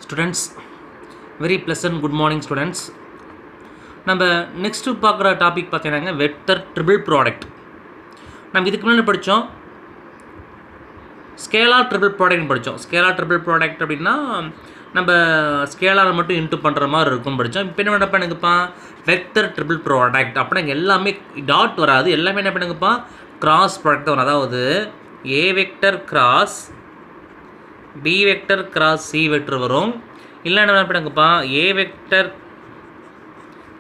Students, very pleasant good morning students. நம்ம next பார்க்குற topic பார்த்தீங்கன்னா வெக்டர் ட்ரிபிள் ப்ராடக்ட். நம்ம இதுக்கு முன்னாடி படித்தோம் ஸ்கேலார் ட்ரிபிள் ப்ராடக்ட்னு படித்தோம். ஸ்கேலார் ட்ரிபிள் ப்ராடக்ட் அப்படின்னா நம்ம ஸ்கேலாரை மட்டும் இன்ட்டு பண்ணுற மாதிரி இருக்கும் படித்தோம். இப்போ என்ன பண்ணுங்கப்பா வெக்டர் ட்ரிபிள் ப்ராடக்ட் அப்படின்னா எல்லாமே டாட் வராது, எல்லாமே என்ன பண்ணுங்கப்பா கிராஸ் ப்ராடக்ட் வரும். அதாவது A vector cross B vector cross C vector வரும். இல்லை என்ன பண்ணுங்கப்பா A vector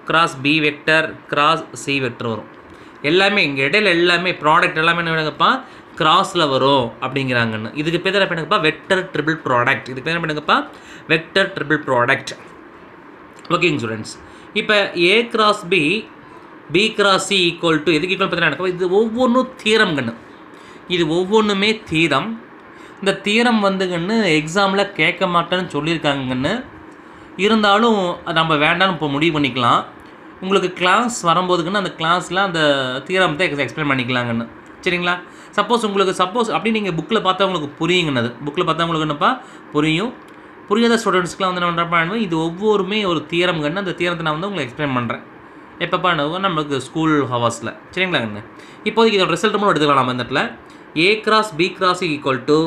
cross B vector cross C vector வரும். எல்லாமே இங்கே இடையில எல்லாமே ப்ராடக்ட் எல்லாமே என்ன பண்ணுங்கப்பா கிராஸில் வரும் அப்படிங்கிறாங்கன்னு. இதுக்கு பேர் என்ன பண்ணுங்கப்பா வெக்டர் ட்ரிபிள் ப்ராடக்ட். இதுக்கு பேர் என்ன பண்ணுங்கப்பா வெக்டர் ட்ரிபிள் ப்ராடக்ட். ஓகேங்க ஸ்டூடெண்ட்ஸ், இப்போ A cross B B cross C equal to எதுக்கு ஈக்குவல் பார்த்தீங்கன்னா இது ஒவ்வொன்றும் தீரம்கண்ணு. இது ஒவ்வொன்றுமே தீரம். இந்த தீரம் வந்துங்கன்னு எக்ஸாமில் கேட்க மாட்டேன்னு சொல்லியிருக்காங்கன்னு, இருந்தாலும் நம்ம வேண்டாம்னு இப்போ முடிவு பண்ணிக்கலாம். உங்களுக்கு கிளாஸ் வரும்போதுக்குன்னு அந்த கிளாஸில் அந்த தீரத்தை எக்ஸ்பிளைன் பண்ணிக்கலாங்கன்னு. சரிங்களா? சப்போஸ் அப்படி நீங்கள் புக்கில் பார்த்தா உங்களுக்கு புரியுங்கன்னு, புக்கில் பார்த்தா உங்களுக்கு என்னப்பா புரியும். புரியாத ஸ்டூடெண்ட்ஸ்க்குலாம் வந்து என்ன பண்ணுறப்ப இது ஒவ்வொருமே ஒரு தீரம்கன்னு, அந்த தீரத்தை நான் வந்து உங்களுக்கு எக்ஸ்பிளைன் பண்ணுறேன் எப்பப்பா நம்மளுக்கு ஸ்கூல் ஹவர்ஸில். சரிங்களாங்கண்ணு? இப்போதைக்கு இதோட ரிசல்ட் மட்டும் எடுத்துக்கலாம். நம்ம இந்த இடத்துல A cross B cross equal to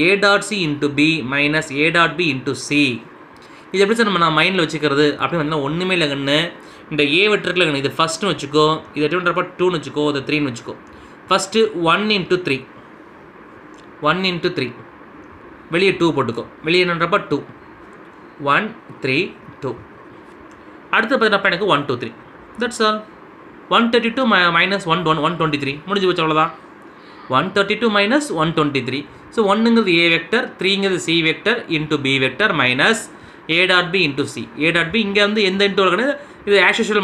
A dot C into B minus A dot B into C. இது எப்படி சார் நான் மைண்டில் வச்சுக்கிறது அப்படின்னு வந்து ஒன்றுமே இல்லைங்கண்ணு. இந்த ஏ வெக்டர்ல இது ஃபஸ்ட்டுன்னு வச்சுக்கோ, இது எப்படி பண்ணுறப்ப 2ன்னு வச்சுக்கோ, இது 3ன்னு வச்சுக்கோ. ஃபஸ்ட்டு 1 × 3 1 × 3 வெளியே 2 போட்டுக்கோ, வெளியே என்னன்றப்ப 2 1 3 2. அடுத்து பார்த்தீங்கன்னா எனக்கு 1 2 3. That's all. 132 மைனஸ் 123 முடிஞ்சு வச்சு அவ்வளோதான். 132 மைனஸ் 123. ஸோ 1ங்கிறது ஏ வெக்டர், 3ங்கிறது C vector into B vector minus A dot B into C. A dot B இங்கே வந்து எந்த இன்ட்டு வருது, இது ஆசோஷியல்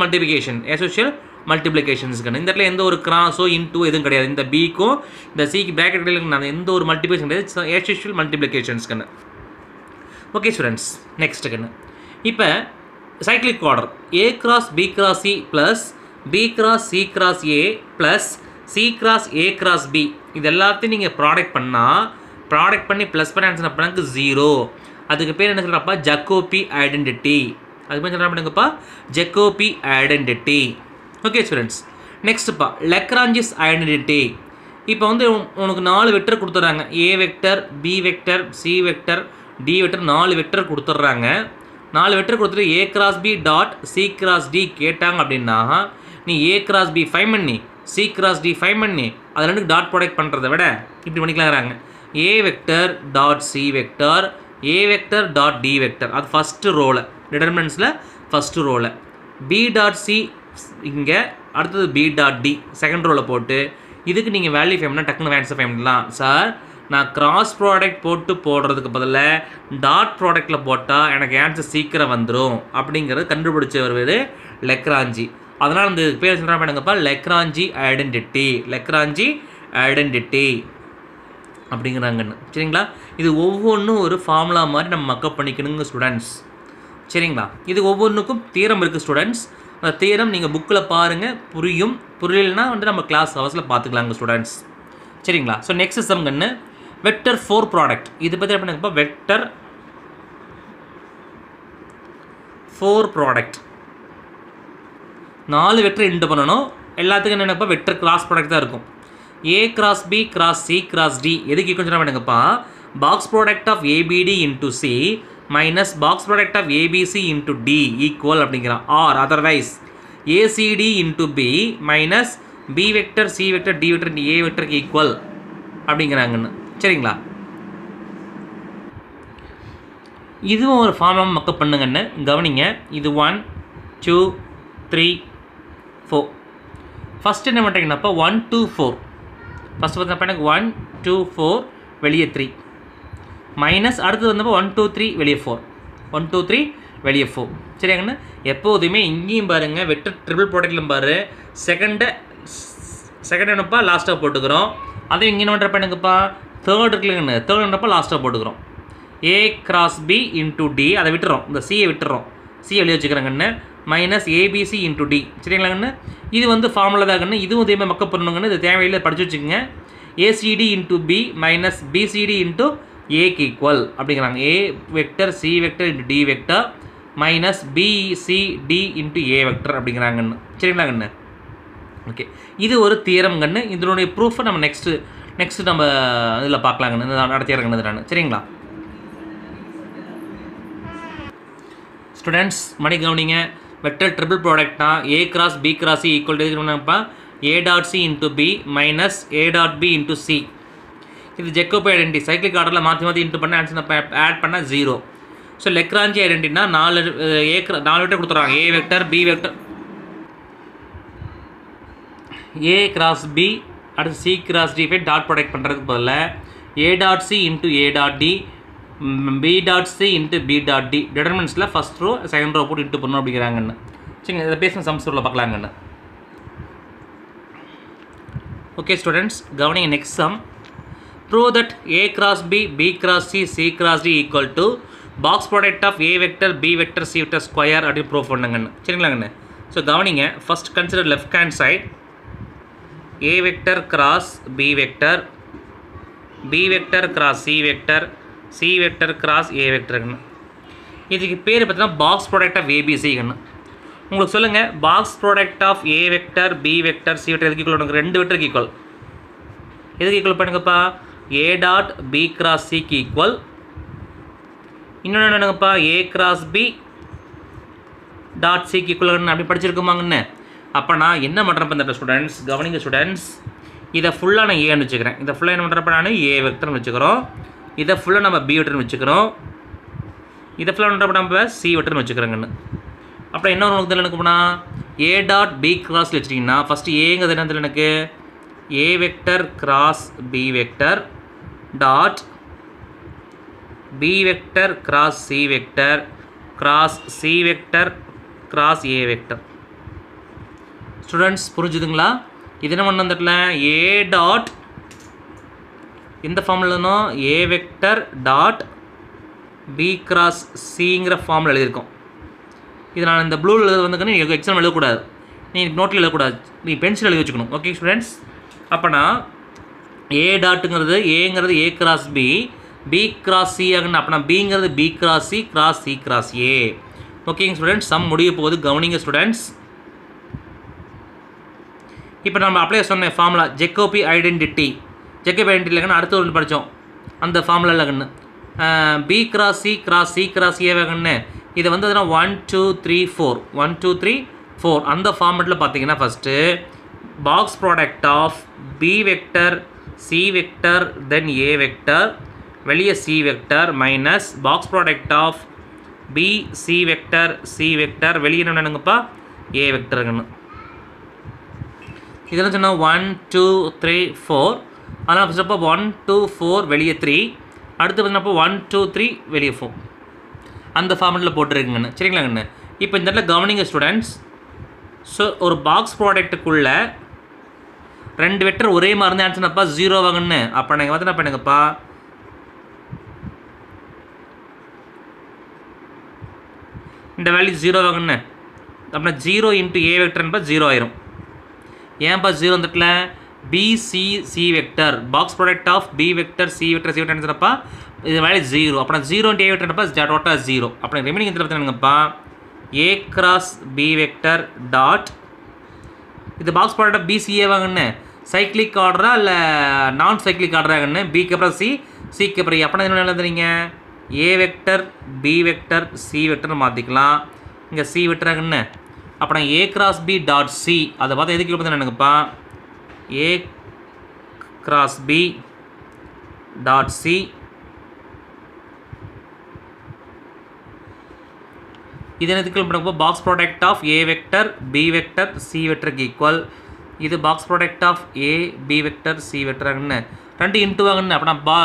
மல்டிப்ளிகேஷன்ஸ்க்கு. இந்த இடத்துல எந்த ஒரு கிராஸோ இன்டூ எதுவும் கிடையாது. இந்த பிக்கும் இந்த சிக்கு பிராக்கெட் எந்த ஒரு மல்டிப்ளிகேஷன் கிடையாது, ஆசோஷியல் மல்டிப்ளிகேஷன்ஸ்க்கு. ஓகே ஸ்டூடெண்ட்ஸ், நெக்ஸ்ட்டுக்குன்னு இப்போ cyclic order A cross B cross C plus B cross C cross A plus C cross A cross B. இது எல்லாத்தையும் நீங்கள் ப்ராடக்ட் பண்ணி ப்ளஸ் பண்ண ஆன்சர் பண்ணாங்க 0. அதுக்கு பேர் என்ன சொல்கிறப்பா ஜக்கோபி ஐடென்டிட்டி. அதுக்கு பேர் சொல்கிற பண்ணுங்கப்பா ஜக்கோபி ஐடென்டிட்டி. ஓகே ஸ்டூடெண்ட்ஸ், நெக்ஸ்ட்டுப்பா லெக்ராஞ்சிஸ் ஐடென்டிட்டி. இப்போ வந்து உனக்கு 4 வெக்டர் கொடுத்துட்றாங்க. A vector, B vector, C vector, D vector, 4 vector கொடுத்துட்றாங்க. 4 வெக்டர் கொடுத்துட்டு A cross B dot C cross D கேட்டாங்க அப்படின்னா நீ ஏ கிராஸ் பி ஃபைன் பண்ணி சி கிராஸ் டி ஃபைன் பண்ணி அது ரெண்டு டாட் ப்ராடக்ட் பண்ணுறதை விட இப்படி பண்ணிக்கலாங்கிறாங்க. A vector dot C vector, A vector dot D vector, அது ஃபஸ்ட்டு ரோவில் டிட்டர்மினன்ட்ஸில் ஃபஸ்ட்டு ரோவில். பி டாட் சி இங்கே, அடுத்தது பி டாட் டி செகண்ட் ரோவில் போட்டு இதுக்கு நீங்கள் வேல்யூ ஃபைம்னா டக்குன்னு ஆன்சர் ஃபைம் பண்ணலாம். சார் நான் கிராஸ் ப்ராடக்ட் போடுறதுக்கு பதிலாக டாட் ப்ராடக்டில் போட்டால் எனக்கு ஆன்சர் சீக்கிரம் வந்துடும் அப்படிங்கிறது கண்டுபிடிச்சவர் பேர் லெக்ராஞ்சி. அதனால் இந்த பேர் சொல்கிற பண்ணுங்கப்பா லெக்ராஞ்சி ஐடென்டிட்டி அப்படிங்கிறாங்கன்னு. சரிங்களா? இது ஒவ்வொன்றும் ஒரு ஃபார்முலா மாதிரி நம்ம மக்கப் பண்ணிக்கணுங்க ஸ்டூடெண்ட்ஸ். சரிங்களா? இது ஒவ்வொன்றுக்கும் தீரம் இருக்குது ஸ்டூடெண்ட்ஸ். அந்த தீரம் நீங்கள் புக்கில் பாருங்கள், புரியலைன்னா வந்து நம்ம கிளாஸ் ஹவர்ஸில் பார்த்துக்கலாங்க ஸ்டூடெண்ட்ஸ். சரிங்களா? ஸோ நெக்ஸ்ட் சம்கன்னு வெக்டர் 4 ப்ராடக்ட். இது பற்றி பண்ணுங்கப்பா வெக்டர் 4 ப்ராடக்ட். 4 வெக்டர் இன்ட்டு பண்ணணும். எல்லாத்துக்கும் என்னென்னப்பா வெக்டர் கிராஸ் ப்ராடக்ட் தான் இருக்கும். A cross B cross C cross D எதுக்கு ஈக்குவல் சொன்னால் பண்ணுங்கப்பா box product of ABD into C minus box product of ABC into D equal அப்படிங்கிறான். Or otherwise ACD into B minus B vector C vector D vector A வெக்டருக்கு equal அப்படிங்கிறாங்கன்னு. சரிங்களா? இதுவும் ஒரு formula mug up பண்ணுங்கன்னு கவனிங்க. இது 1 2 3 4. ஃபஸ்ட்டு என்ன பண்ணுறீங்கன்னாப்பா 1 2 4. ஃபஸ்ட்டு பார்த்தா எனக்கு 1 2 4 வெளியே 3 மைனஸ் அடுத்தது வந்தப்போ 1 2 3 வெளியே 4 1 2 3 வெளியே 4. சரியாங்கண்ணா? எப்போதுமே இங்கேயும் பாருங்கள் வெக்டர் ட்ரிபிள் ப்ராடக்ட்லையும் பாரு செகண்ட் என்னப்பா லாஸ்ட்டாக போட்டுக்கிறோம். அதே இங்கே என்ன பண்ணுறப்ப எனக்குப்பா தேர்ட் இருக்குல்லங்கண்ணு, தேர்ட் என்னப்பா லாஸ்ட்டாக போட்டுக்கிறோம். A cross B into D அதை விட்டுறோம், இந்த சியை விட்டுறோம், சி வெளியே வச்சுக்கிறேங்கண்ணு மைனஸ் ஏபிசி இன்ட்டு டி. சரிங்களாங்கண்ணு? இது வந்து ஃபார்முலா தாங்கண்ணு. இதுவும் இதேமாதிரி மக்கப் பண்ணணுங்கண்ணு. இது தேவையில்லை படித்து வச்சுக்கோங்க. ACD into B minus BCD into ஏக்கு ஈக்குவல் அப்படிங்கிறாங்க. A vector C vector into D vector minus BCD into A vector அப்படிங்கிறாங்கன்னு. சரிங்களா கண்ணு? ஓகே, இது ஒரு தியரம் கண்ணு. இதனுடைய ப்ரூஃபை நம்ம நெக்ஸ்ட்டு நம்ம இதில் பார்க்கலாங்கண்ணு, நடத்திடுறேங்கண்ணு நான். சரிங்களா ஸ்டூடெண்ட்ஸ்? மணி கவனிங்க. வெக்டர் ட்ரிபிள் ப்ராடக்ட்னா A cross B cross C equal to என்னப்பா A dot C into B minus A dot B into C. இது ஜெக்கோபி ஐடென்டி சைக்கிளிக் ஆர்டரில் மாற்றி இன்ட்டு பண்ண ஆன்சர் ஆட் பண்ணால் 0. ஸோ லெக்ரான்ஜி ஐடென்டினா 4 வெக்டர் கொடுத்துட்றாங்க. A vector B vector A cross B அடுத்து C cross D dot product பண்ணுறதுக்கு பதிலாக A dot C into A dot D B dot C into B dot D டிட்டர்மினன்ட்ஸில் first row second row போட்டு into பண்ணணும் அப்படிங்கிறாங்கன்னு. சரிங்க, இதை பேசின சம்ஸ்டூரில் பார்க்கலாங்கண்ணு. ஓகே ஸ்டூடெண்ட்ஸ், கவனிங்க. Next sum. Prove that A cross B B cross C C cross D equal to box product of A vector B vector C vector square அப்படின்னு ப்ரூவ் பண்ணுங்கண்ணு. சரிங்களாங்கண்ணு? ஸோ கவனிங்க. First consider left hand side A vector cross B vector cross C vector cross A வெக்டர்னு. இதுக்கு பேர் பார்த்தீங்கன்னா box product of ஏபிசிங்கன்னு. உங்களுக்கு சொல்லுங்கள், box product of A vector B vector C vector எதுக்கு ஈக்குவல்? உங்களுக்கு 2 வெக்டருக்கு ஈக்குவல். எதுக்கு ஈக்குவல் பண்ணுங்கப்பா? ஏ டாட் பி கிராஸ் சிக்கு ஈக்குவல். இன்னொன்று என்னங்கப்பா? ஏ கிராஸ் பி டாட் சிக்கு ஈக்குவல் அப்படி படிச்சிருக்குமாங்கன்னு. அப்போ நான் என்ன பண்ணுறப்ப இந்த ஸ்டூடெண்ட்ஸ் கவனிங்க ஸ்டூடெண்ட்ஸ், இதை ஃபுல்லாக நான் ஏன்னு வச்சுக்கிறேன். இதை ஃபுல்லாக என்ன பண்ணுறப்ப நான் ஏ வெக்டர்னு வச்சுக்கிறோம். இதை ஃபுல்லாக நம்ம பி வெக்டர்னு வச்சுக்கிறோம். இதை ஃபுல்லாக பண்ணுறப்ப நம்ம சி வெக்டர்னு வச்சுக்கிறோங்கன்னு. அப்புறம் என்ன ஒரு எனக்கு போனால் ஏ டாட் பி கிராஸில் வச்சிட்டிங்கன்னா ஃபஸ்ட்டு ஏங்கிறது என்ன எனக்கு A vector cross B vector dot B vector cross C vector cross C vector cross A vector. Students புரிஞ்சுதுங்களா? இது என்ன பண்ண வந்துடல ஏ டாட் இந்த formula A vector dot B cross சிங்கிற ஃபார்மில் எழுதியிருக்கோம். இது நான் இந்த ப்ளூவில் எழுத வந்துக்கன்னு நீ எக்ஸாம் எழுதக்கூடாது, நீ நோட்டில் எழுதக்கூடாது, நீ பென்சில் எழுதி வச்சுக்கணும். Okay students? அப்போனா ஏ டாட்டுங்கிறது ஏங்கிறது A cross B B cross C ஆகுன்னு. அப்போனா பிங்கிறது B cross C cross A. ஓகேங்க ஸ்டூடெண்ட்ஸ், சம் முடிய போகுது, கவனிங்க ஸ்டூடெண்ட்ஸ். இப்போ நம்ம அப்ளை சொன்ன ஃபார்முலா ஜெக்கோபி ஐடென்டிட்டி இல்லைங்கன்னு அடுத்த ஒன்று படித்தோம். அந்த ஃபார்முலா இல்லைங்கன்னு B cross C cross A வேகன்னு. இதை வந்து 1 2 3 4 அந்த ஃபார்மெட்டில் பார்த்தீங்கன்னா first box product of B vector C vector then A vector வெளியே C vector minus box product of B C vector வெளியே என்னங்கப்பா ஏ வெக்டருங்கன்னு. இதெல்லாம் சொன்னால் 1 2 3 4. அதனால் ஃபஸ்ட் அப்போ 1 2 4 வெளியே 3, அடுத்து பார்த்தீங்கன்னா 1 2 3 வெளியே 4 அந்த ஃபார்மெட்டில் போட்டுருக்குங்கண்ணு. சரிங்களாங்கண்ணு? இப்போ இந்த இடத்துல கவனிங்க ஸ்டூடெண்ட்ஸ். ஸோ ஒரு பாக்ஸ் ப்ராடக்ட்டுக்குள்ளே 2 வெக்டர் ஒரே மாதிரி இருந்தால் ஆன்சர்னப்பா 0 வாங்கன்னு. அப்போ நீங்கள் வந்து என்ன பண்ணுங்கப்பா இந்த வேல்யூ 0 வாங்கன்னு. அப்படின்னா 0 இன்ட்டு ஏ வெக்டர்னப்பா 0 ஆயிரும். ஏன்ப்பா 0 வந்துட்டுல BCC vector box product of B vector C வெக்டர்ப்பா இது வேல்யூ 0. அப்புறம் 0 இன்ட்டு ஏ வெக்டர்ப்பா டோட்டல் 0. அப்புறம் ரிமைனிங் எந்த பார்த்தீங்கன்னாப்பா A cross B vector dot இது பாக்ஸ் ப்ராடக்ட் ஆஃப் பிசிஏ வாங்கன்னு. சைக்ளிக் ஆர்டரா இல்லை நான் சைக்ளிக் ஆர்டராகன்னு? பிக்கு அப்புறம் சிக்கு அப்புறம் ஏ. அப்படின்னா என்ன எழுதுறீங்க A vector B vector C வெக்டர்னு மாற்றிக்கலாம். இங்கே சி வெக்டராகன்னு. அப்புறம் A cross B dot C அதை பார்த்து எதுக்கு பார்த்தீங்கன்னா என்னங்கப்பா A cross B dot C இது எதுக்கு பண்ணுறப்போ box product of A vector B vector C வெக்டருக்கு ஈக்குவல். இது box product of A B vector C வெக்டர்னு 2 இன்ட்டு வாங்கன்னு. அப்படின்னா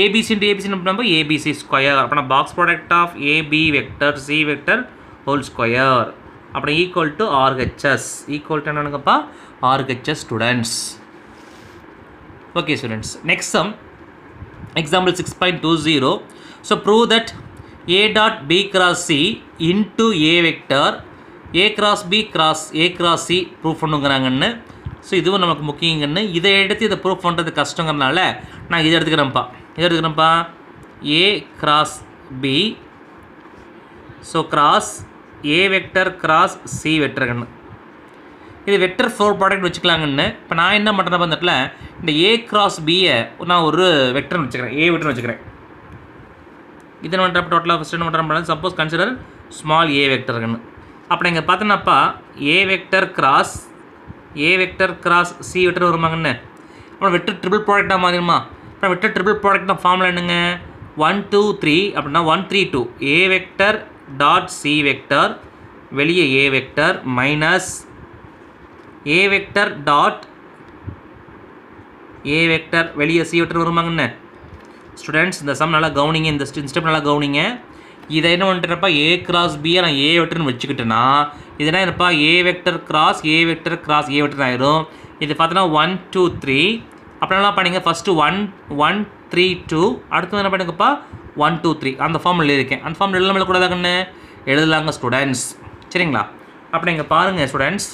ஏபிசி இன்ட்டு ஏபிசி நம்ம ஏபிசி ஸ்கொயர். அப்படின்னா box product of AB vector C vector whole square. அப்புறம் equal to RHS. Equal to என்னங்கப்பா RHS students. Okay students, next sum example 6.20. So prove that A dot B cross C into A vector A cross B cross A cross C prove பண்ணுங்கிறாங்கன்னு. So இதுவும் நமக்கு முக்கியங்கன்னு. இதை எடுத்து இதை prove பண்ணுறது கஷ்டங்கிறதுனால நான் இதை எடுத்துக்கிறேன்ப்பா. A cross B. So cross A vector cross C வெக்டர்கன்னு இது வெக்டர் 4 ப்ராடக்ட் வச்சுக்கலாங்கன்னு. இப்போ நான் என்ன பண்ணுறேன் அந்த இடத்துல இந்த A கிராஸ் Bயை நான் ஒரு வெக்டர்னு வச்சுக்கிறேன், A வெக்டர்னு வச்சுக்கிறேன். இதை பண்ணுறப்ப டோட்டலாக ஃபஸ்ட் என்ன பண்ணுறேன், சப்போஸ் கன்சிடர் ஸ்மால் A வெக்டர்கன்னு. அப்போ இங்கே பார்த்தோன்னாப்பா A vector cross C vector வருமாங்கன்னு. அப்புறம் வெக்டர் ட்ரிபிள் ப்ராடக்டாக மாறிடுமா? அப்புறம் வெக்டர் ட்ரிபிள் ப்ராடக்ட் தான் ஃபார்முலா என்னங்க, 1 2 3 அப்படின்னா 1 3 2 A vector dot C vector வெளியே A vector minus A vector dot A vector வெளியே C வெக்டர் வருமாங்கண்ணே. ஸ்டூடெண்ட்ஸ் இந்த சம் நல்லா கவனிங்க, இந்த ஸ்டெப் நல்லா கவனிங்க. இதை என்ன பண்ணுறப்பா A கிராஸ் பியை நான் A வெக்டர்னு வச்சுக்கிட்டேன்னா இதெல்லாம் என்னப்பா A vector cross A vector ஆயிரும். இது பார்த்தோன்னா 1 2 3 அப்புறம் என்ன பண்ணிங்க, ஃபஸ்ட்டு 1 1 3 2 அடுத்து என்ன பண்ணுங்கப்பா 1 2 3 அந்த ஃபார்மில் இருக்கேன். அந்த ஃபார்மில் எழுத கூடாதாங்கன்னு எழுதலாங்க ஸ்டூடெண்ட்ஸ், சரிங்களா? அப்போ இங்கே பாருங்கள் ஸ்டூடெண்ட்ஸ்,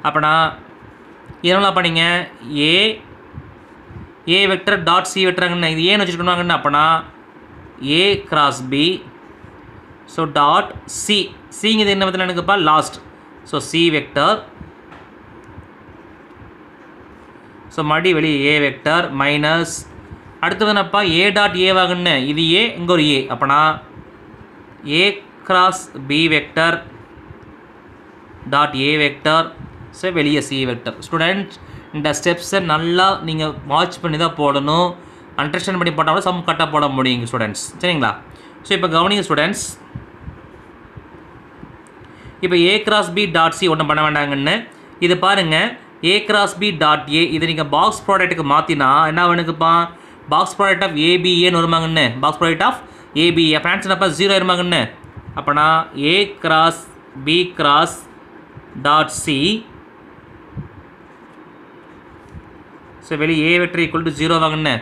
அப்போனா இதெல்லாம் பண்ணிங்க A வெக்டர் டாட் C வெக்டர்ங்கண்ணே. இது ஏன்னு வச்சுருக்கணுங்கண்ணே. அப்போனா A cross B so dot சிங்கிறது என்ன பற்றின எனக்குப்பா last. So C vector so மறுபடி வெளியே A வெக்டர் மைனஸ் அடுத்தது என்னப்பா A டாட் A வாங்கன்னு. இது A இங்கே ஒரு A. அப்போனா A cross B vector dot A vector so வெளியே C வெக்டர். ஸ்டூடெண்ட்ஸ் இந்த ஸ்டெப்ஸை நல்லா நீங்கள் வாட்ச் பண்ணி தான் போடணும், அண்டர்ஸ்டாண்ட் பண்ணி போட்டால் சம் கரெக்டாக போட முடியுங்க ஸ்டூடெண்ட்ஸ், சரிங்களா? ஸோ இப்போ கவனிங்க ஸ்டூடெண்ட்ஸ், இப்போ A cross B dot C ஒன்றும் பண்ண வேண்டாங்கன்னு. இது பாருங்கள் A cross B dot A இதை நீங்கள் பாக்ஸ் ப்ராடக்ட்டுக்கு மாற்றினா என்ன வேணுக்குப்பா, பாக்ஸ் ப்ராடக்ட் ஆஃப் ABAன்னு வருமாங்கன்னு. பாக்ஸ் ப்ராடக்ட் ஆஃப் ABA அப்போ ஆன்சர் அப்போ 0 இருமாங்கன்னு. அப்போனா A cross B cross dot C so வெளியே A வெக்டர் ஈக்குவல் டு 0 வாங்கன்னு.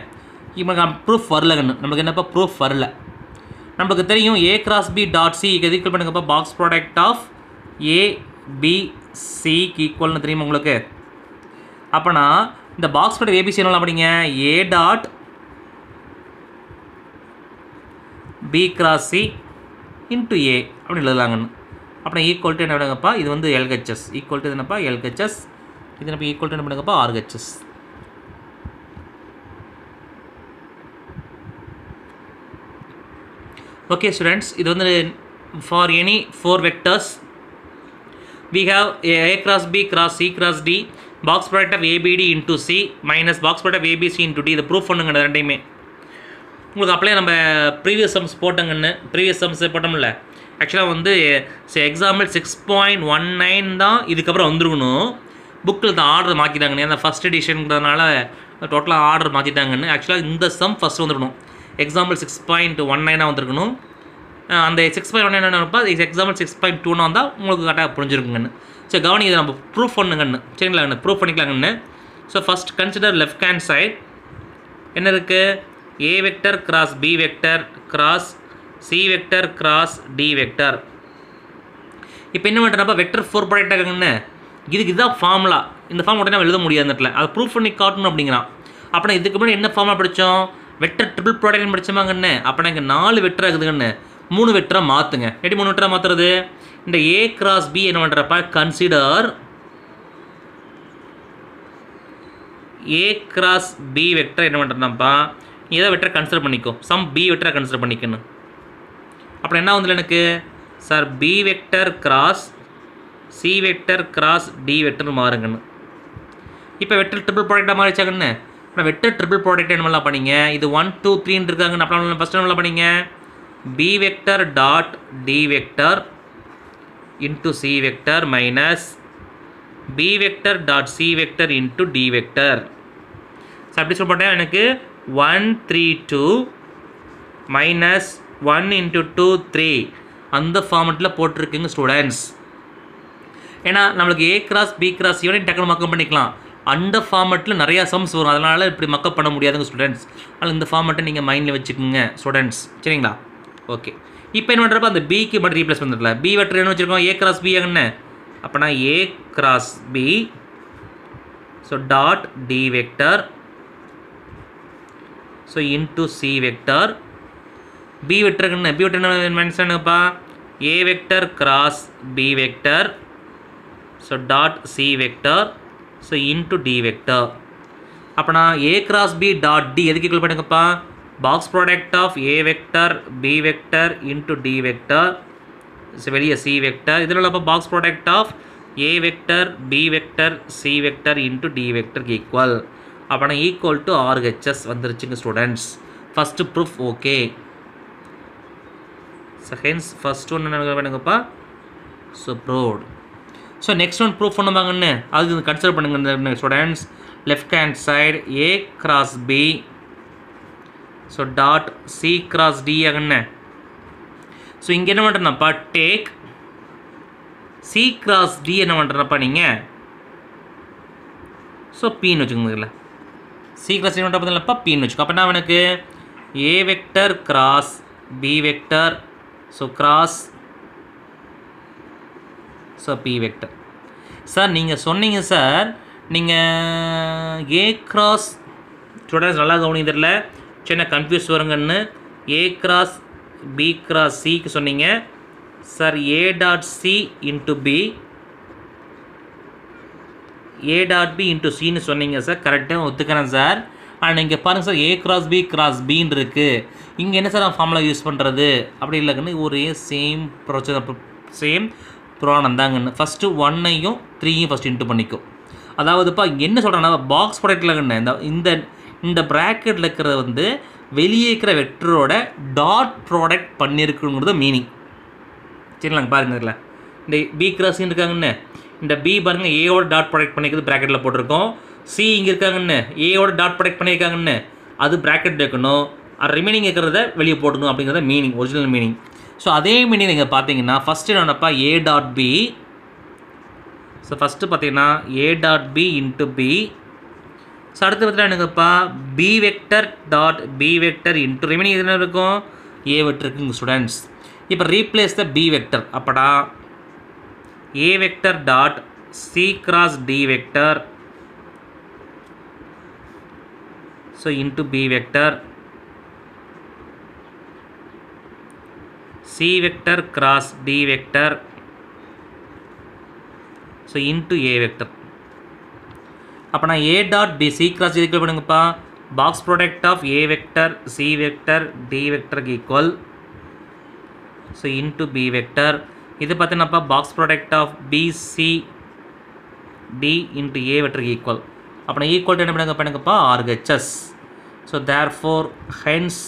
இப்போ ப்ரூஃப் வரலங்கன்னு, நம்மளுக்கு என்னப்பா ப்ரூஃப் வரல. நம்மளுக்கு தெரியும் A cross B dot C equal பண்ணுங்கப்பா பாக்ஸ் ப்ராடக்ட் ஆஃப் ABC ஈக்குவல்னு தெரியுமா உங்களுக்கு? அப்போனா இந்த பாக்ஸ் ப்ராடக்ட் ABC என்ன படிங்க, A dot B cross C into A அப்படின்னு எழுதலாங்கன்னு. அப்புறம் ஈக்குவல் டு என்ன பண்ணுங்கப்பா, இது வந்து LHS ஈக்குவல் டு என்னப்பா LHS, இது என்னப்பா ஈக்குவல் டு என்ன பண்ணுங்கப்பா RHS. Okay students, இது வந்து for any 4 vectors we have A cross B cross C cross D box product of ABD into C minus box product of ABC into D. இது proof பண்ணுங்க ரெண்டையுமே. உங்களுக்கு அப்படியே நம்ம ப்ரீவியஸ் சம்ஸ் போட்டோங்கன்னு, ப்ரீவியஸ் சம்ஸ் போட்டோம்ல. ஆக்சுவலாக வந்து எக்ஸாம்பிள் 6.19 தான் இதுக்கப்புறம் வந்துருக்கணும். புக்கில் தான் ஆர்டர் மாற்றிட்டாங்கன்னு, அந்த ஃபஸ்ட் எடிஷனுங்கிறதுனால டோட்டலாக ஆர்டர் மாற்றிட்டாங்கன்னு. ஆக்சுவலாக இந்த சம் ஃபஸ்ட் வந்துருக்கணும், எக்ஸாம்பிள் 6.19 வந்திருக்கணும். அந்த 6.19 இது எக்ஸாம்பிள் 6.2 வந்தால் உங்களுக்கு கரெக்டாக புரிஞ்சிருக்குங்கன்னு. சரி கவனிங்க, இதை நம்ம ப்ரூஃப் பண்ணுங்கன்னு, சரிங்களாங்கண்ணு, ப்ரூஃப் பண்ணிக்கலாங்கன்னு. So first consider left hand side என்ன இருக்குது, A vector cross B vector cross C vector cross D vector. இப்போ என்ன பண்ணுறப்ப வெக்டர் 4 ப்ராடக்டாகங்கன்னு, இதுக்கு இதுதான் ஃபார்முலா. இந்த ஃபார்ம் உடனே எழுத முடியாது இடத்துல, அதை ப்ரூஃப் பண்ணி காட்டணும் அப்படிங்கிறான். அப்படின்னா இதுக்கு முன்னாடி என்ன ஃபார்முலா படித்தோம், வெக்டர் ட்ரிபிள் ப்ராடக்ட் படிச்சோமாங்கன்னு. அப்படின்னா இங்கே 4 வெக்டர் இருக்குதுங்கன்னு, 3 வெக்டரை மாற்றுங்க. எப்படி 3 வெக்டரை மாற்றுறது, இந்த A கிராஸ் B என்ன பண்ணுறப்ப consider A cross B vector என்ன பண்ணுறதுனாப்பா, ஏதோ வெக்டர் கன்சிடர் பண்ணிக்கோ, சம் B வெக்டரை கன்சிடர் பண்ணிக்கணும். அப்புறம் என்ன வந்து எனக்கு sir B vector cross C vector cross D vector மாறுங்கன்னு. இப்போ வெக்டர் ட்ரிபிள் ப்ராடக்டாக மாறிச்சாங்கன்னு. அப்புறம் வெக்டர் ட்ரிபிள் ப்ராடக்ட் என்னமெல்லாம் பண்ணிங்க, இது 1 2 3 இருக்காங்கன்னு. அப்புறம் ஃபஸ்ட் என்னமெல்லாம் பண்ணிங்க, B vector dot D vector into C vector minus B vector dot C vector into D vector. So அப்படி சொல்ல போட்டேன் எனக்கு 1 3 2 மைனஸ் 1 இன்ட்டு 2 3 அந்த ஃபார்மெட்டில் போட்டிருக்குங்க ஸ்டூடெண்ட்ஸ். ஏன்னா நம்மளுக்கு A cross B cross C டக்குனு மக்கப் பண்ணிக்கலாம். அந்த ஃபார்மெட்டில் நிறையா சம்ஸ் வரும், அதனால் இப்படி மக்கப் பண்ண முடியாதுங்க ஸ்டூடெண்ட்ஸ். அதனால் இந்த ஃபார்மெட்டை நீங்கள் மைண்டில் வச்சுக்கோங்க ஸ்டூடெண்ட்ஸ், சரிங்களா? ஓகே, இப்போ என்ன பண்ணுறப்ப அந்த பிக்கு மட்டும் ரீப்ளேஸ் பண்ணிடல. B வெக்டர் என்ன வச்சுருக்கோம், A கிராஸ் B என்ன, அப்போனா A cross B so dot D vector so into C vector. B வெக்டருக்குன்னு பி வெக்டர் மென்ஷனுப்பா A vector cross B vector. So dot C vector. So into D vector. அப்போ நான் A cross B dot D எதுக்கு equal பண்ணுங்கப்பா box product of A vector B vector into D vector. So வெளியே C vector. இதில் அப்போ box product of A vector B vector C vector into D வெக்டருக்கு equal. அப்போ நான் equal to RHS வந்துருச்சுங்க students. First proof okay. So hence first ஒன்று என்ன பண்ணுங்கப்பா so proved. So next one proof பண்ணுவாங்கன்னு அதுக்கு கன்சிடர் பண்ணுங்க students. Left hand side A cross B. So dot C cross D ஆகுன்னு. ஸோ இங்கே என்ன பண்ணுறேன்னாப்பா டேக் சி கிராஸ் டி என்ன பண்ணுறப்பா நீங்கள் ஸோ பின்னு வச்சுக்கோங்க. சி கிராஸ் டி பண்ணுறப்பா பின்னு வச்சுக்கோ. அப்போ என்ன எனக்கு A vector cross B vector. So cross so B vector. Sir நீங்கள் சொன்னீங்க சார் நீங்கள் ஏ கிராஸ் ஸ்டூடெண்ட்ஸ் நல்லா கவனிங்க தெரியல சின்ன கன்ஃபியூஸ் வருங்கன்னு. ஏ கிராஸ் பி கிராஸ் சிக்கு சொன்னீங்க sir. A dot C into B A dot B into சின்னு சொன்னீங்க சார். கரெக்டாக ஒத்துக்கிறேன் சார். ஆனால் இங்கே பாருங்கள் சார் ஏ கிராஸ் பின்னு இருக்குது. இங்கே என்ன சார் நான் ஃபார்முலா யூஸ் பண்ணுறது அப்படி இல்லைங்கன்னு ஒரே சேம் ப்ரொசீஜர் சேம் புராணம் தாங்கன்னு. ஃபஸ்ட்டு 1ஐயும் 3ஐயும் ஃபஸ்ட்டு இன்ட்டு பண்ணிக்கும். அதாவதுப்பா என்ன சொல்கிறேன்னா பாக்ஸ் ப்ராடக்ட்லங்கண்ணே இந்த இந்த ப்ராக்கெட்டில் இருக்கிறது வந்து வெளியே இருக்கிற வெக்டரோட டாட் ப்ராடக்ட் பண்ணியிருக்குங்கிறது மீனிங். சரிங்களாங்க பாருங்க இதில் இந்த பி கிராஸ்ன்னு இருக்காங்கன்னு. இந்த பி பாருங்கள் ஏவோட டாட் ப்ராடக்ட் பண்ணிக்கிறது ப்ராக்கெட்டில் போட்டிருக்கோம். சி இங்கே இருக்காங்கன்னு ஏவோட டாட் ப்ராடக்ட் பண்ணியிருக்காங்கன்னு அது ப்ராக்கெட் வைக்கணும். ரிமைனிங் இருக்கிறத வெளியே போடணும் அப்படிங்கிறத மீனிங் ஒரிஜினல் மீனிங். ஸோ அதே மீனிங் நீங்கள் பார்த்தீங்கன்னா ஃபஸ்ட்டு என்னப்பா A dot B. So first பார்த்தீங்கன்னா A dot B into B. So அடுத்து பார்த்தீங்கன்னா எனக்குப்பா B vector dot B vector into remaining எது என்ன இருக்கும் ஏ வெக்டர் இருக்குங்க ஸ்டூடெண்ட்ஸ். இப்போ ரீப்ளேஸ் த பி வெக்டர். அப்படா A vector dot C cross D vector. So into B vector. C vector cross D vector. So into A vector. அப்போ நான் A dot B C cross D equal பண்ணுங்கப்பா box product of A vector C vector D vector equal. So into B vector. இது பார்த்தீங்கன்னாப்பா box product of B C D into A vector equal. அப்போ நான் equal என்ன பண்ணுங்கப்பா RHS. So therefore hence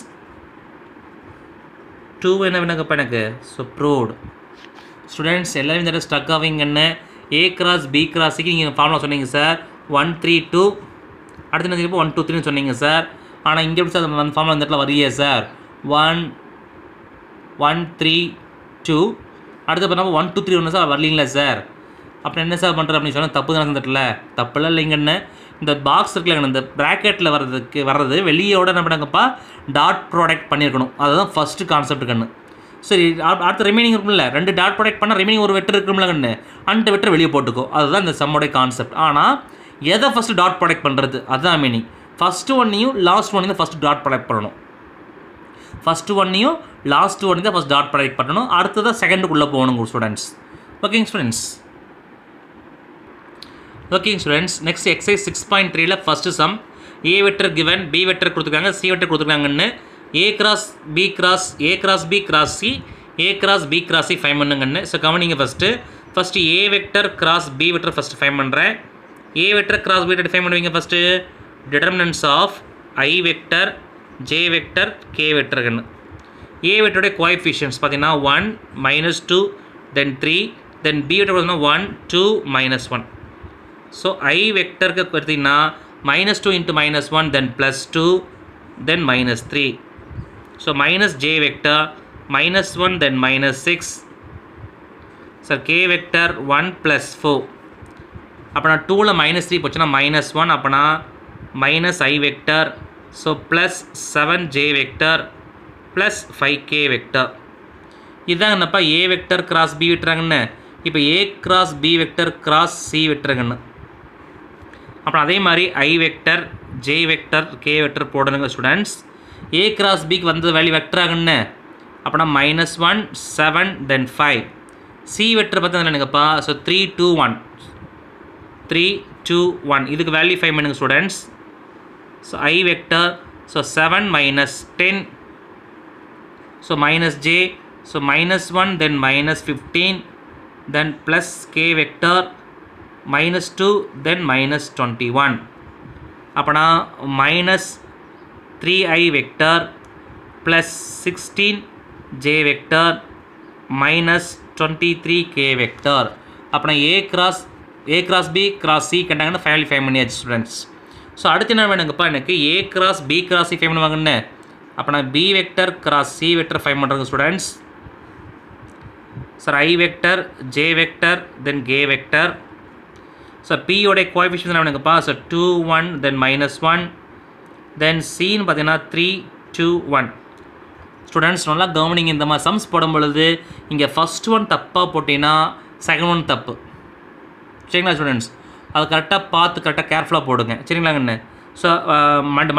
2 என்ன வேணுங்கப்பா எனக்கு so proved. Students எல்லாரும் இந்த ஸ்டக் ஆகிங்கன்னு ஏ கிராஸ் பி கிராஸுக்கு நீங்கள் ஃபார்முலா சொன்னீங்க சார் 1 3 2. அடுத்து என்ன 1 2 3 சொன்னீங்க சார். ஆனால் இங்கே எப்படி சார் அந்த ஃபார்முலா இந்த இடத்துல வரையே சார் 1 1 3 2. அடுத்து பார்த்தா 1 2 3 ஒன்று சார் வரலீங்களா சார். அப்புறம் என்ன சார் பண்ணுறது அப்படின்னு சொன்னால் தப்பு தானே தட்டில் தப்புலாம் இல்லைங்கன்னு. இந்த பாக்ஸ் இருக்குல்லங்க இந்த ப்ராக்கெட்டில் வர்றது வெளியோட என்ன பண்ணாங்கப்பா டாட் ப்ராடக்ட் பண்ணியிருக்கணும். அதுதான் ஃபஸ்ட்டு கான்செப்ட் கண்ணு. சரி அடுத்த ரிமைனிங் இருக்கும்ல 2 டாட் ப்ராடக்ட் பண்ணால் ரிமைனிங் ஒரு வெக்டர் இருக்கும்ல கண்ணு அந்த வெக்டர் வெளியே போட்டுக்கோ. அதுதான் இந்த சம்மோடைய கான்செப்ட். ஆனால் எதை ஃபஸ்ட்டு டாட் ப்ராடக்ட் பண்ணுறது அதுதான் மீனிங். ஃபஸ்ட்டு ஒன்னையும் லாஸ்ட் ஒன்னையும் தான் ஃபஸ்ட்டு டாட் ப்ராடக்ட் பண்ணணும். ஃபஸ்ட்டு ஒன்னையும் லாஸ்ட் ஒன்னையும் தான் ஃபஸ்ட் டாட் ப்ராடக்ட் பண்ணணும். அடுத்ததான் செகண்டுக்குள்ளே போகணும் ஸ்டூடெண்ட்ஸ். ஓகேங்க students. Okay students next exercise 6.3ல first sum A vector given B vector கொடுத்துருக்காங்க சி வெக்டர் கொடுத்துருக்காங்கன்னு A cross B cross A cross B cross C A cross B cross C find பண்ணுங்கன்னு. So கவனிங்க first A vector cross B vector first find பண்ணுறேன். A vector cross B vector find பண்ணுவீங்க first determinants of I vector J vector K வெக்டர்கன்னு. A வெக்டருடைய coefficients பார்த்தீங்கன்னா 1 -2 தென் 3 தென் B vector பார்த்தீங்கன்னா 1 2 -1. So I வெக்டருக்கு பார்த்தீங்கன்னா -2 into -1 then +2 then -3. So minus j vector -1 then -6. So k vector 1 + 4. அப்போனா 2ல -3 போச்சுன்னா -1 அப்போனா -i vector. So +7j vector +5k vector. இதுதான் என்னப்பா a vector cross b வெக்டர்ங்கன்னு. இப்போ a cross b vector cross c வெக்டர்ங்கன்னு. அப்புறம் அதே மாதிரி i vector j vector k vector போடணுங்க ஸ்டூடெண்ட்ஸ். A cross B க்கு வந்த வேல்யூ வெக்டர் ஆகுன்னு அப்போனா -1 7 then 5 C வெக்டர் பார்த்தா என்னங்கப்பா ஸோ 3 2 1 3 2 1 இதுக்கு வேல்யூ ஃபைண்ட் பண்ணுங்க students so I vector so 7 minus 10 so -j so -1 then -15 then plus k vector -2 then -21 அப்போனா -3i vector plus 16j vector -23k vector அப்போனா A cross B cross C கண்டாங்கன்னா finally find பண்ணியாச்சு students so அடுத்து என்ன வேணுங்கப்பா எனக்கு A cross B cross C find பண்ணுவாங்கன்னு அப்போனா B vector cross C vector find பண்ணுறங்க students sir I vector J vector then K vector so P உடைய கோஎஃபிஷியன்ட் என்ன வேணுங்கப்பா ஸோ 2 1 தென் -1 தென் Cன்னு பார்த்தீங்கன்னா 3 2 1 ஸ்டூடெண்ட்ஸ் நல்லா கவனிங்க இந்த மாதிரி சம்ஸ் போடும் பொழுது இங்கே ஃபஸ்ட் ஒன் தப்பாக போட்டிங்கன்னா செகண்ட் ஒன் தப்பு சரிங்களா ஸ்டூடெண்ட்ஸ் அது கரெக்டாக பார்த்து கரெக்டாக கேர்ஃபுல்லாக போடுங்க சரிங்களாங்கண்ணு ஸோ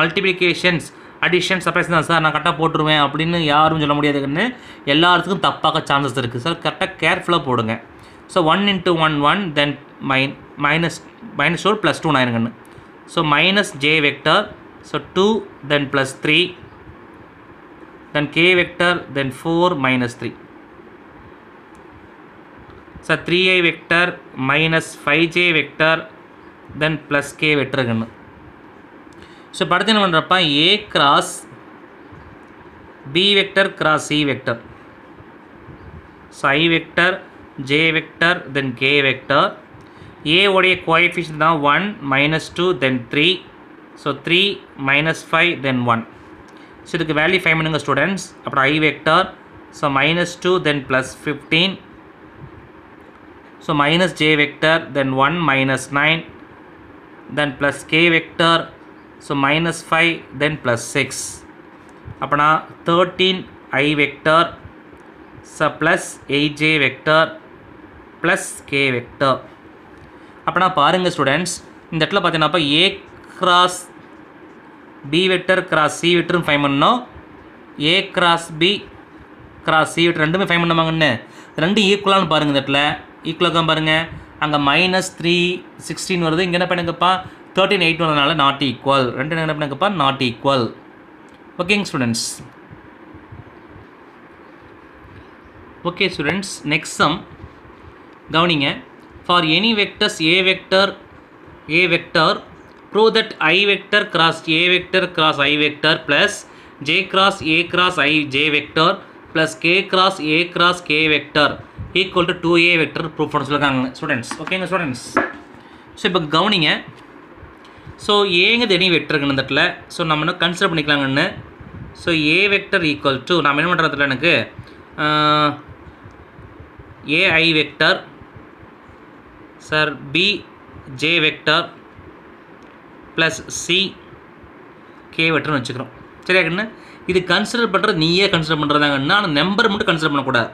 மல்டிப்ளிகேஷன்ஸ் அடிஷன் சப்ரைஸ் தான் சார் நான் கரெக்டாக போட்டுருவேன் அப்படின்னு யாரும் சொல்ல முடியாதுன்னு எல்லாத்துக்கும் தப்பாக சான்சஸ் இருக்குது சார் கரெக்டாக கேர்ஃபுல்லாக போடுங்க so 1 × 1 1 then -4 +2 ஆயிருங்கண்ணு so -j vector so 2 then +3 then k vector then 4 -3 so 3i vector minus 5j vector then plus k vector gunnu so paduthu enna pandrappa A cross B vector cross C vector so I vector J vector then k vector A உடைய coefficient தான் 1 -2 then 3 so 3 -5 then 1 so இதுக்கு value find பண்ணுங்க students அப்புறம் I vector so -2 then +15 so -j vector then 1 -9 then +k vector so -5 then +6 அப்போனா 13 I vector so +8j vector +k vector அப்போனா பாருங்கள் students இந்த இடத்துல பார்த்தீங்கன்னா A cross B vector cross C வெக்டரும் ஃபைண்ட் பண்ணோம் A cross B cross C vector ரெண்டுமே find பண்ணுவாங்கன்னு ரெண்டும் ஈக்குவலானு பாருங்கள் இந்த இடத்துல ஈக்குவலாக தான் பாருங்கள் அங்கே -3 16 வருது இங்கே என்ன பண்ணுங்கப்பா 13 8 வரதுனால நாட் ஈக்குவல் ரெண்டு என்ன பண்ணுங்கப்பா நாட் ஈக்குவல் ஓகேங்க students okay students next sum கவனிங்க for any vectors A vector prove that I vector cross A vector cross I vector plus J cross A cross I J vector plus K cross A cross K vector equal to 2A vector proof பண்ண சொல்லுறாங்க students ஓகேங்க students so இப்போ கவனிங்க so ஏங்கிறது any வெக்டருங்க இந்த இடத்துல so நம்ம என்ன கன்சிடர் பண்ணிக்கலாங்கன்னு so A vector equal to நம்ம என்ன பண்ணுறதுல எனக்கு AI vector sir B J vector plus C K வெக்டர்னு வச்சுக்கிறோம் சரியாங்கண்ணா இது கன்சிடர் பண்ணுறது நீயே கன்சிடர் பண்ணுறதாங்கண்ணா ஆனால் நம்பர் மட்டும் கன்சிடர் பண்ணக்கூடாது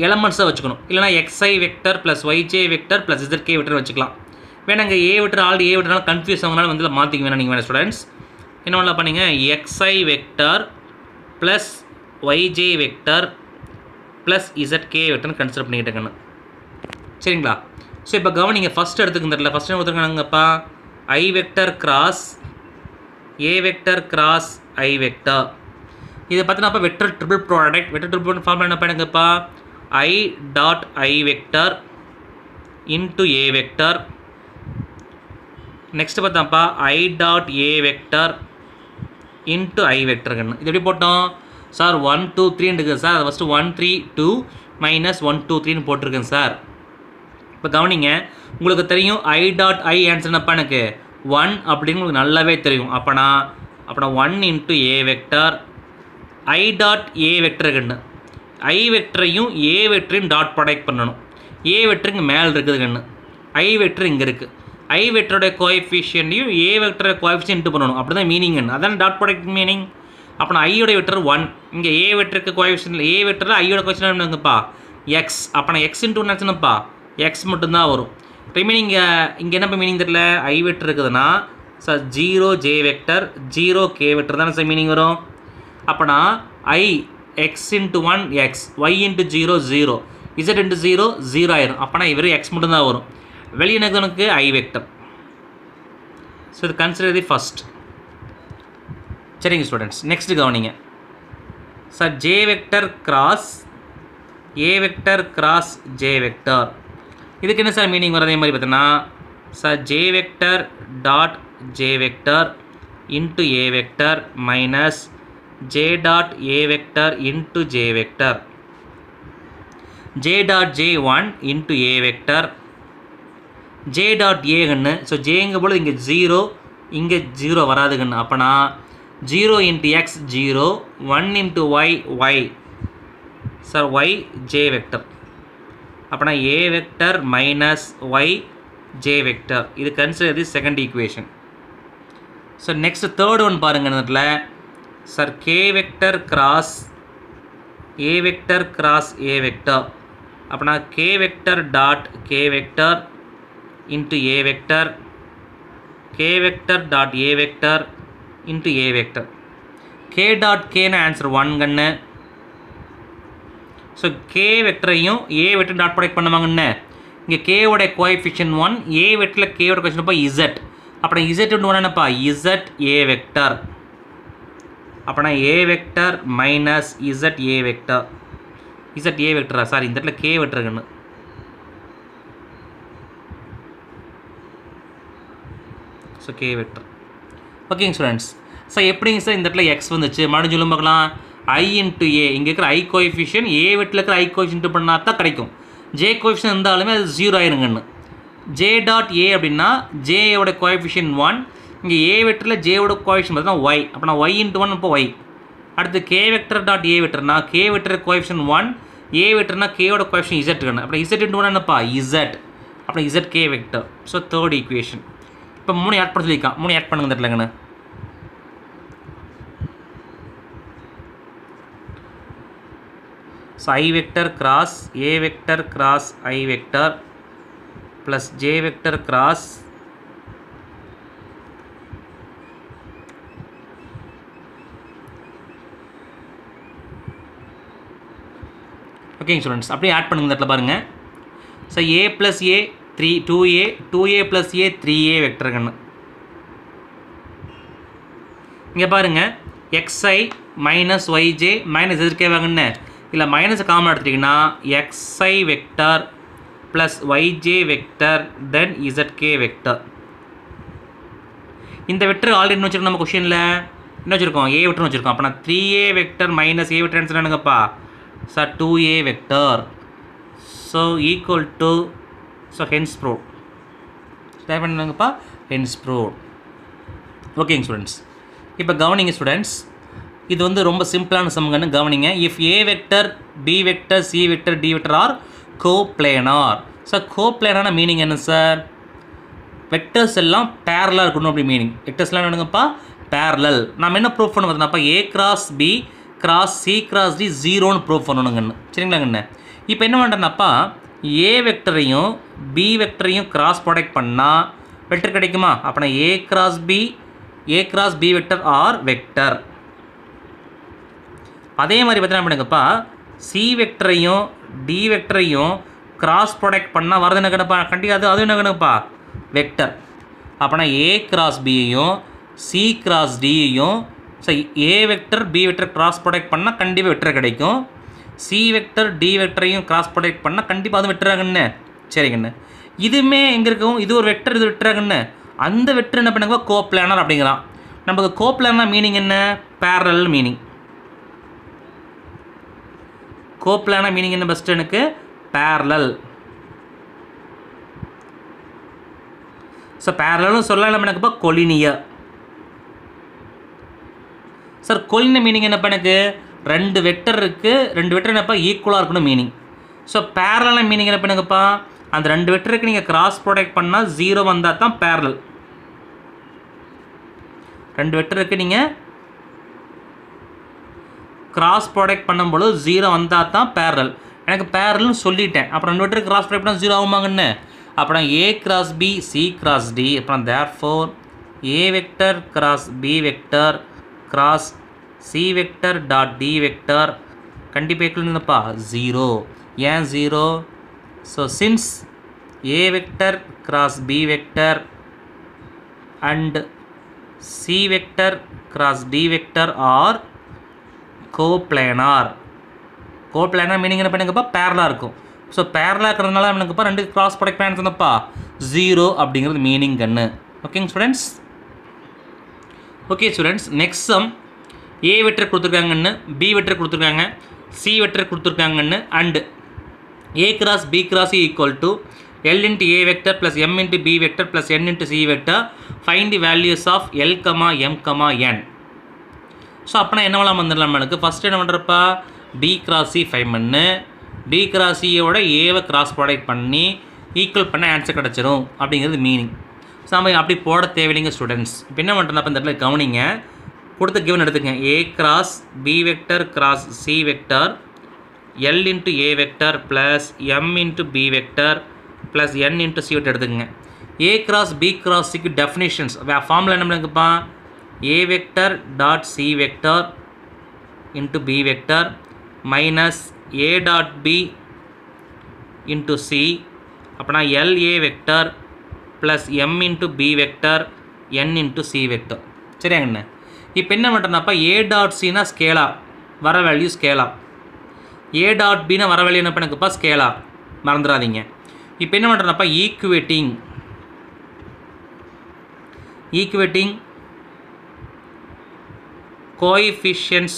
எலமெண்ட்ஸாக வச்சுக்கணும் இல்லைனா XI vector plus YJ vector plus ZK vector வச்சுக்கலாம் வேணாங்க A வெக்டர் ஆல்ரெடி A வெக்டர்னால கன்ஃபியூஸ் ஆகுனால வந்து மாற்றிக்க வேணாம் நீங்கள் வேணாம் ஸ்டூடெண்ட்ஸ் என்ன பண்ணலாம் பண்ணீங்க XI vector plus YJ vector plus ZK வெக்டர்னு கன்சிடர் பண்ணிக்கிட்டேங்கண்ணா சரிங்களா ஸோ இப்போ கவனிங்க ஃபஸ்ட் எடுத்துக்கு இந்த ஃபஸ்ட் என்ன கொடுத்துருக்காங்கப்பா I vector cross A vector cross I vector இது பார்த்தீங்கன்னா வெக்டர் ட்ரிபிள் ப்ராடக்ட் ஃபார்முலா என்ன பண்ணுங்கப்பா I dot I vector into A vector next பார்த்தாப்பா I dot A vector into I vector இது எப்படி போட்டோம் சார் 1 2 3 இருக்குது சார் அது ஃபஸ்ட்டு 1 3 2 -1 2 3 போட்டிருக்கேன் சார் இப்போ கவனிங்க உங்களுக்கு தெரியும் I டாட் I ஆன்சர் என்னப்பா எனக்கு 1 அப்படின்னு உங்களுக்கு நல்லாவே தெரியும் அப்போனா 1 × A vector I dot A vector I வெக்டரையும் A வெக்டரையும் டாட் ப்ராடக்ட் பண்ணணும் A வெக்டர் இங்கே மேலே இருக்குது கண்ணு I வெக்டர் இங்கே இருக்குது I வெக்டரோட கோஎஃபிஷியன்ட்டையும் A வெக்டரோட கோஎஃபிஷியன்ட் பண்ணணும் அப்படி தான் மீனிங் அதான் டாட் ப்ராடக்ட் மீனிங் அப்போ ஐயோட வெக்டர் 1 இங்கே A வெக்டருக்கு கோஎஃபிஷியன்ட் A வெக்டரில் ஐயோட கோஎஃபிஷியன்ட் என்னங்கப்பா X அப்போ X × 1 ஆச்சுன்னப்பா X மட்டும்தான் வரும் ரிமைனிங் இங்கே என்ன மீனிங் தெரியல I வெக்டர் இருக்குதுன்னா sir 0 J vector 0 K vector தானே சார் மீனிங் வரும். அப்போனா I x into 1 x, y into 0 0, z into 0 0 ஆயிரும். அப்போனா இவர் x மட்டும்தான் வரும். வெளியே எனக்கு I வெக்டர். ஸோ இது கன்சிடர் தி ஃபஸ்ட். சரிங்க ஸ்டூடெண்ட்ஸ், நெக்ஸ்ட் கவனிங்க sir. J vector cross A vector cross J vector, இதுக்கு என்ன சார் மீனிங் வரதே மாதிரி பார்த்தீங்கன்னா sir J vector dot J vector into A vector minus J dot A vector into J vector, J dot J 1 into A vector, J dot ஏகன்னு. So ஜேங்க போது இங்கே 0, இங்கே 0 வராதுங்கன்னு. அப்போனா 0 into X 0, 1 into Y Y, sir Y J vector. அப்போனா A vector minus Y J vector, இது consider the second equation. So next third one பாருங்கள் இந்த இடத்துல sir K vector cross A vector cross A vector. அப்போனா K vector dot K vector into A vector, K vector dot A vector into A vector. K dot கேன்னு answer 1 கண்ணு. So K வெக்டரையும் A vector dot product பண்ணுவாங்கன்னு. இங்கே கேவோட coefficient 1, A வெக்டரில் கேவோட coefficient அப்போ இசட். அப்புறம் இசட் இன்ட்டு 1 என்னப்பா இசட் ஏ வெக்டர். அப்போனா A vector minus Z A vector, Z A வெக்டரா சார் இந்த இடத்துல கே வெக்டருக்குன்னு. So K vector. ஓகேங்க ஸ்டூடெண்ட்ஸ், சார் எப்படிங்க சார் இந்த இடத்துல எக்ஸ் வந்துச்சு மறுபடியும் சொல்லும் பார்க்கலாம். ஐ இன்ட்டு ஏ, இங்கே இருக்கிற ஐ கோஎஃபிஷியன் ஏ வெட்டில் இருக்கிற ஐ கோஎஃபிஷியன்ட் பண்ணால் தான் கிடைக்கும். ஜே கோஎஃபிஷியன் இருந்தாலுமே அது 0 ஆயிருங்கன்னு. ஜே டாட் ஏ அப்படின்னா ஜேயோட கோஎஃபிஷியன் 1, இங்கே ஏ வெக்டரில் ஜேவோட கோஎஃபிஷியன் பார்த்தீங்கன்னா ஒய். அப்போ நான் ஒய் இன்ட்டு 1 இப்போ ஒய். அடுத்து கே வெக்டர் டாட் ஏ வெக்டர்னா கே வெக்டர் கோஎஃபிஷியன் 1, ஏ வெக்டர்னா கேவோட கோஎஃபிஷியன் இசட் கண்ணு. அப்புறம் இசட் இன்ட்டு 1 என்னப்பா இசட், அப்புறம் Z K vector. So third equation. இப்போ 3 ஆட் பண்ண சொல்லியிருக்கான், 3 ஆட் பண்ணுங்க தெரியலங்கண்ணு. So I vector cross A vector cross I vector plus J vector cross ஓகேங்க ஸ்டூடெண்ட்ஸ், அப்படியே ஆட் பண்ணுங்க இந்த இடத்துல பாருங்கள். So A plus A 2a, 2a plus A 3a vector கண்ணு. இங்கே பாருங்கள் xi மைனஸ் ஒய்ஜே மைனஸ் எதிர்க்கே வாங்கன்னு. இல்லை மைனஸை காமன் எடுத்துட்டிங்கன்னா xi vector plus Y J vector then Z K vector. இந்த வெக்டர் ஆல்ரெடி என்ன வச்சுருக்கோம் நம்ம கொஷினில் என்ன வச்சுருக்கோம் ஏ வெக்டர்னு வச்சுருக்கோம். அப்போ நான் 3a vector minus A vector answer என்னங்கப்பா sir 2a vector. So equal to so hence proved. Type பண்ணுங்கப்பா ஹென்ஸ் ப்ரூவ்ட். ஓகேங்க ஸ்டூடெண்ட்ஸ், இப்போ கவனிங்க ஸ்டூடெண்ட்ஸ், இது வந்து ரொம்ப சிம்பிளான சம்கன்னு கவனிங்க. If A vector B vector C vector D vector are coplanar. Sir கோப்ளேனான மீனிங் என்ன சார்? வெக்டர்ஸ் எல்லாம் பேரலாக இருக்கணும் அப்படி மீனிங். வெக்டர்ஸ்லாம் என்னங்கப்பா பேரலல். நம்ம என்ன ப்ரூஃப் பண்ண பார்த்தோம்னாப்பா A cross B cross C cross D 0ன்னு ப்ரூஃப் பண்ணணுங்கன்னு. சரிங்களாங்கண்ணே, இப்போ என்ன பண்ணுறேன்னாப்பா ஏ வெக்டரையும் பி வெக்டரையும் கிராஸ் ப்ராடக்ட் பண்ணால் வெக்டர் கிடைக்குமா? அப்போனா A cross B vector R vector. அதே மாதிரி பார்த்தீங்கன்னா பண்ணுங்கப்பா சி வெக்டரையும் டி வெக்டரையும் கிராஸ் ப்ராடக்ட் பண்ணால் வரது என்ன கணப்பா கண்டிப்பாக அது என்ன கணப்பா வெக்டர். அப்போனா ஏ கிராஸ் பியையும் சி கிராஸ் டியையும் so A vector B vector cross product பண்ணால் கண்டிப்பாக வெக்டர் கிடைக்கும். சி வெக்டர் டி வெக்டரையும் கிராஸ் ப்ராடக்ட் பண்ணால் கண்டிப்பாக அது வெக்டராகண்ணே. சரிங்கண்ணே, இதுவுமே எங்கே இருக்கும்? இது ஒரு வெக்டர், இது வெக்டராகண்ணே. அந்த வெக்டர் என்ன பண்ணுங்க கோப்ளானர் அப்படிங்கிறான். நமக்கு கோப்ளானர் மீனிங் என்ன? Parallel meaning. கோப்ளானர் மீனிங் என்ன? பெஸ்ட் எனக்கு பேரலல். ஸோ பேரலும் சொல்லலாம் எனக்குப்பா கொலினியர். சார் கொலினியர் மீனிங் என்னப்பா எனக்கு? ரெண்டு வெக்டர் இருக்குது, ரெண்டு வெக்டர் என்னப்பா ஈக்குவலாக இருக்கணும் மீனிங். ஸோ பேரலான மீனிங் என்ன பண்ணுங்கப்பா அந்த ரெண்டு வெக்டருக்கு நீங்கள் கிராஸ் ப்ராடக்ட் பண்ணால் 0 வந்தால் தான் பேரலல். ரெண்டு வெக்டருக்கு நீங்கள் கிராஸ் ப்ராடக்ட் பண்ணும்போது 0 வந்தால் தான் பேரலல். எனக்கு பேரல்னு சொல்லிட்டேன். அப்புறம் ரெண்டு வெக்டருக்கு கிராஸ் ப்ராடக்ட் பண்ணால் 0 ஆகுமாங்கன்னு. அப்புறம் A cross B C cross D. அப்புறம் therefore A vector cross B vector cross C vector dot D vector கண்டிப்பாக equal என்னப்பா 0. ஏன் 0? So since A vector cross B vector and C vector cross D vector are coplanar. Coplanar meaning என்ன பண்ணுங்கப்பா parallel இருக்கும். So பேரலாக இருக்கிறதுனால எனக்குப்பா ரெண்டு cross product pan இருந்தப்பா 0 அப்படிங்கிறது மீனிங் கண்ணு. ஓகேங்க students. Okay students, next sum A vector கொடுத்துருக்காங்கன்னு, பி வெக்டர் கொடுத்துருக்காங்க, சி வெக்டர் கொடுத்துருக்காங்கன்னு, and A cross B cross equal to L into A vector plus M into B vector plus N into C vector find the values of L comma M comma N. So அப்போனா என்னவெல்லாம் வந்துடலாம் எனக்கு first என்ன பண்ணுறப்பா B cross C five பண்ணு, B cross சியோட ஏவை cross product பண்ணி ஈக்குவல் பண்ண ஆன்சர் கிடச்சிரும் அப்படிங்கிறது மீனிங். ஸோ நம்ம அப்படி போட தேவையில்லைங்க ஸ்டூடெண்ட்ஸ். இப்போ என்ன பண்ணுறேன் அப்போ இந்த இடத்துல கவனிங்க, கொடுத்த கிவன் எடுத்துக்கங்க. A cross B vector cross C vector L into A vector plus M into B vector plus N into C vector எடுத்துக்கங்க. ஏ கிராஸ் பி கிராஸ் சிக்கு டெஃபினிஷன்ஸ் ஃபார்முலா என்ன பண்ணுங்கப்பா A vector dot C vector into B vector minus A dot B into C அப்போனா LA vector plus M into B vector N into C vector. சரியாங்கண்ணே. இப்போ என்ன பண்ணுறேன்னாப்பா A dot Cனா scalar, வர வேல்யூ ஸ்கேலார். A dot Bனா வர value என்ன பண்ணுங்கப்பா ஸ்கேலார், மறந்துடாதீங்க. இப்போ என்ன பண்ணுறேன்னாப்பா equating coefficients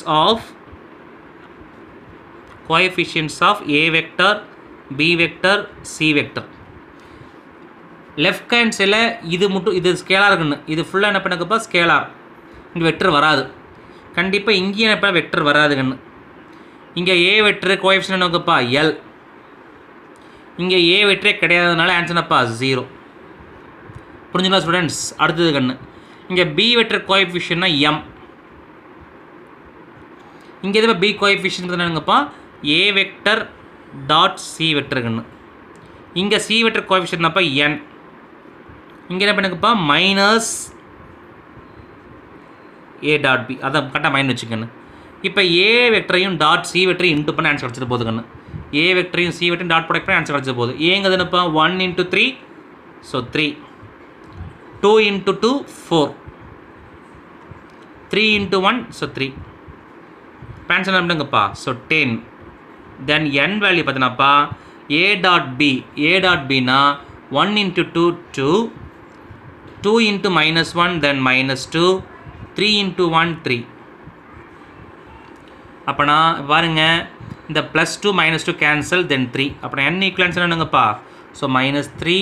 of A vector, B vector, C vector. Left hand சைடில் இது மட்டும் இது ஸ்கேலார் இருக்குன்னு, இது ஃபுல்லாக என்ன பண்ணுங்கப்பா ஸ்கேலார், இங்கே வெக்டர் வராது. கண்டிப்பாக இங்கேயும் என்ன வெக்டர் வராதுங்கன்னு. இங்கே ஏ வெக்டர் கோஎஃபிஷியன்ட் என்னங்கப்பா எல், இங்கே ஏ வெக்டரே கிடையாதுனால ஆன்சர் என்னப்பா 0. புரிஞ்சுங்களா ஸ்டூடெண்ட்ஸ். அடுத்தது கண்ணு இங்கே பி வெக்டர் கோஎஃபிஷியன்ட்னா எம், இங்கே எதுவும் பி கோஎஃபிஷியன்ட் என்னங்கப்பா ஏ வெக்டர் டாட் சி வெக்டருக்குன்னு. இங்கே சி வெக்டர் கோஎஃபிஷியன்ட்னாப்பா என், இங்கே என்ன பண்ணுங்கப்பா மைனஸ் ஏ டாட் பி, அதை கரெக்டாக மைண்ட் வச்சுக்கண்ணு. இப்போ ஏ வெக்டரையும் டாட் சி வெக்டரையும் இன்ட்டு பண்ண ஆன்சர் கிடச்சிட்டு போகுதுங்கண்ணு. ஏ வெக்டரையும் சி வெக்டரையும் டாட் ப்ராடக்ட் பண்ணி ஆன்சர் கிடச்சிட்டு போகுது. ஏங்கிறது என்னப்பா 1 into 3, so 3, 2 into 2 4, 3 into 1, so 3. Answer என்ன பண்ணுங்கப்பா ஸோ 10. தென் n வேல்யூ பார்த்தீங்கன்னாப்பா a dot B, a dot பின்னா 1 into 2 2, 2 into minus 1 then minus 2, 3 into 1 3. அப்போனா பாருங்க இந்த ப்ளஸ் 2 minus 2 கேன்சல் தென் 3. அப்புறம் n ஈக்குவலன்ஸ் என்னங்கப்பா so minus 3.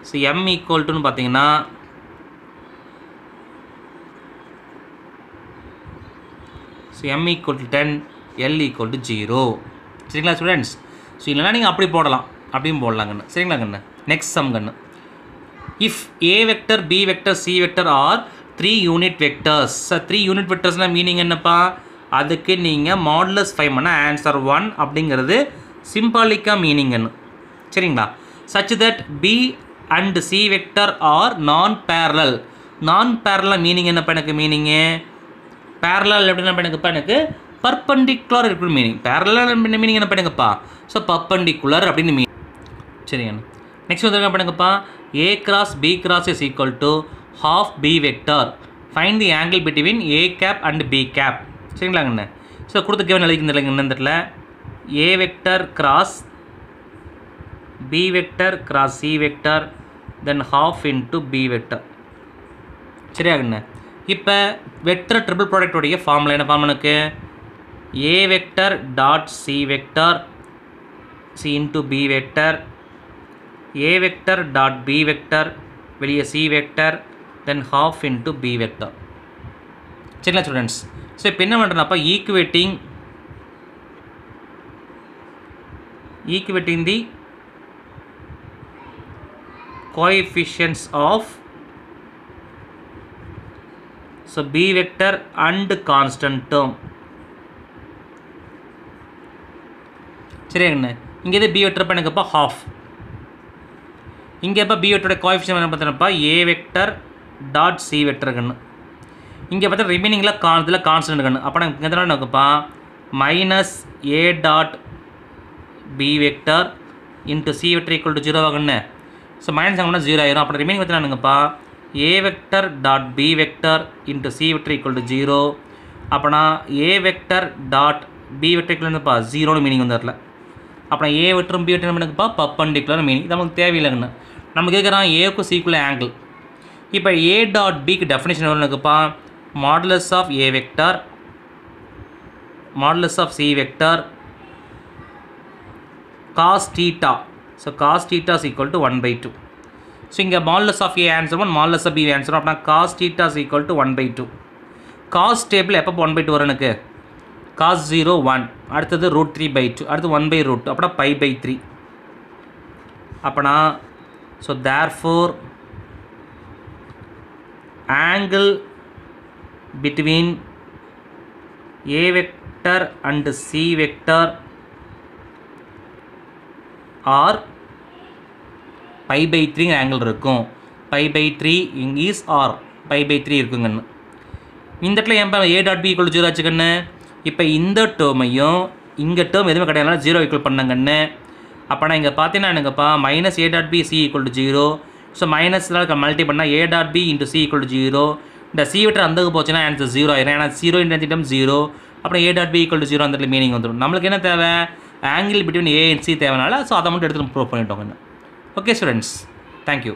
So m equal டுன்னு பார்த்தீங்கன்னா so m equal to 10, l equal to 0. சரிங்களா ஸ்டூடெண்ட்ஸ். ஸோ இல்லைனா நீங்கள் அப்படி போடலாம், அப்படியும் போடலாங்கண்ணு. சரிங்களா கண்ணு. நெக்ஸ்ட் சம் கண்ணு, if A vector B vector C vector are 3 unit vectors. Sir 3 unit வெக்டர்ஸ்னால் மீனிங் என்னப்பா, அதுக்கு நீங்கள் மாடுலஸ் 5 பண்ண ஆன்சர் 1 அப்படிங்கிறது சிம்பாலிக்காக மீனிங்னு. சரிங்களா. Such that B and C vector are non parallel. Non parallel meaning என்னப்பா எனக்கு மீனிங்கு பேரலல் எப்படின்னா எனக்குப்பா எனக்கு பர்பண்டிகுலர் இருக்குன்னு மீனிங். பேரலல் மீனிங் என்ன பண்ணுங்கப்பா ஸோ பர்பண்டிகுலர் அப்படின்னு மீனிங். சரிங்க. நெக்ஸ்ட் வந்து என்ன பண்ணுங்கப்பா A cross B cross is equal to half B vector, find the angle between A cap and B cap. சரிங்களாங்கண்ணே. ஸோ கொடுத்த கேவன் எழுதிக்கிறதுலங்க இந்த இடத்துல A vector cross B vector cross C vector then half into B vector. சரியாங்கண்ணே. இப்போ vector triple ப்ராடக்டோடைய formula என்ன ஃபார்முலாக்கு A vector dot C vector C into B vector, A vector dot B vector வெளியே C vector then half into B vector. சரிங்களா students. So இப்போ என்ன பண்ணுறேன்னாப்பா equating the coefficients of so B vector and constant term. சரியாங்கண்ணே. இங்கே எது B vector பண்ணுங்கப்பா half, இங்கே இப்போ பி வெக்டரோட கோஎஃபிஷியன்ட் என்ன பார்த்தீங்கன்னாப்பா A vector dot C vector கண்ணு. இங்கே பார்த்தா ரிமைனிங்கில் இதில் கான்ஸ்டன்ட் கண்ணு. அப்போ நாங்கள் இங்கே தான் இருக்குப்பா minus A dot B vector into C vector equal to 0 கண்ணு. ஸோ மைனஸ் ஆகும்னா 0 ஆயிரும். அப்புறம் ரிமைனிங் பார்த்தா என்னங்கப்பா A vector dot B vector into C vector equal to 0. அப்போனா A vector dot B vector ஈக்குவல்ப்பா 0னு மீனிங் வந்து வரல. அப்புறம் ஏ வெக்டரும் பி வெக்டர் பண்ணுங்கப்பா பர்பெண்டிகுலர் மீனிங். இது நமக்கு தேவையில்லைங்கண்ணு. நம்ம கேட்குறான் ஏக்கும் சிக்குள்ள ஆங்கிள். இப்போ ஏ டாட் பிக்கு டெஃபினேஷன் வரும்னுக்குப்பா modulus of A vector modulus of C vector cos theta. So cos theta is equal to 1/2. So இங்கே modulus of A answer 1, modulus of B answer அப்படின்னா cos theta is equal to 1/2. cos table எப்போ 1/2 வரும் எனக்கு cos 0 1, அடுத்தது √3/2, அடுத்து 1/√2, அப்படின்னா π/3. அப்போனா so therefore angle between a vector and c vector or π/3 angle இருக்கும். π/3 இஸ் ஆர் π/3 இருக்குங்கன்னு. இந்த இடத்துல ஏன் ஏ டாட் பி ஈக்குவல் 0 ஆச்சுக்கண்ணு. இப்போ இந்த டேர்மையும் இங்கே டேர்ம் எதுவுமே கிடையாது 0 ஈக்குவல் பண்ணங்கண்ணு. அப்போனா இங்கே பார்த்தீங்கன்னா எனக்குப்பா minus A dot B C equal to 0. So மைனஸில் மல்டி பண்ணால் A dot B into C equal to 0. இந்த சி வெக்டர் அந்தக்கு போச்சுன்னா ஆன்சர் 0 ஆயிரும். ஏன்னா 0 இன்ட்டு டம் 0. அப்புறம் A dot B equal to 0 அந்த இடத்துல மீனிங் வந்துடும். நம்மளுக்கு என்ன தேவை angle between A and C தேவைனால ஸோ அதை மட்டும் எடுத்து ப்ரூவ் பண்ணிட்டோங்க. Okay students, thank you.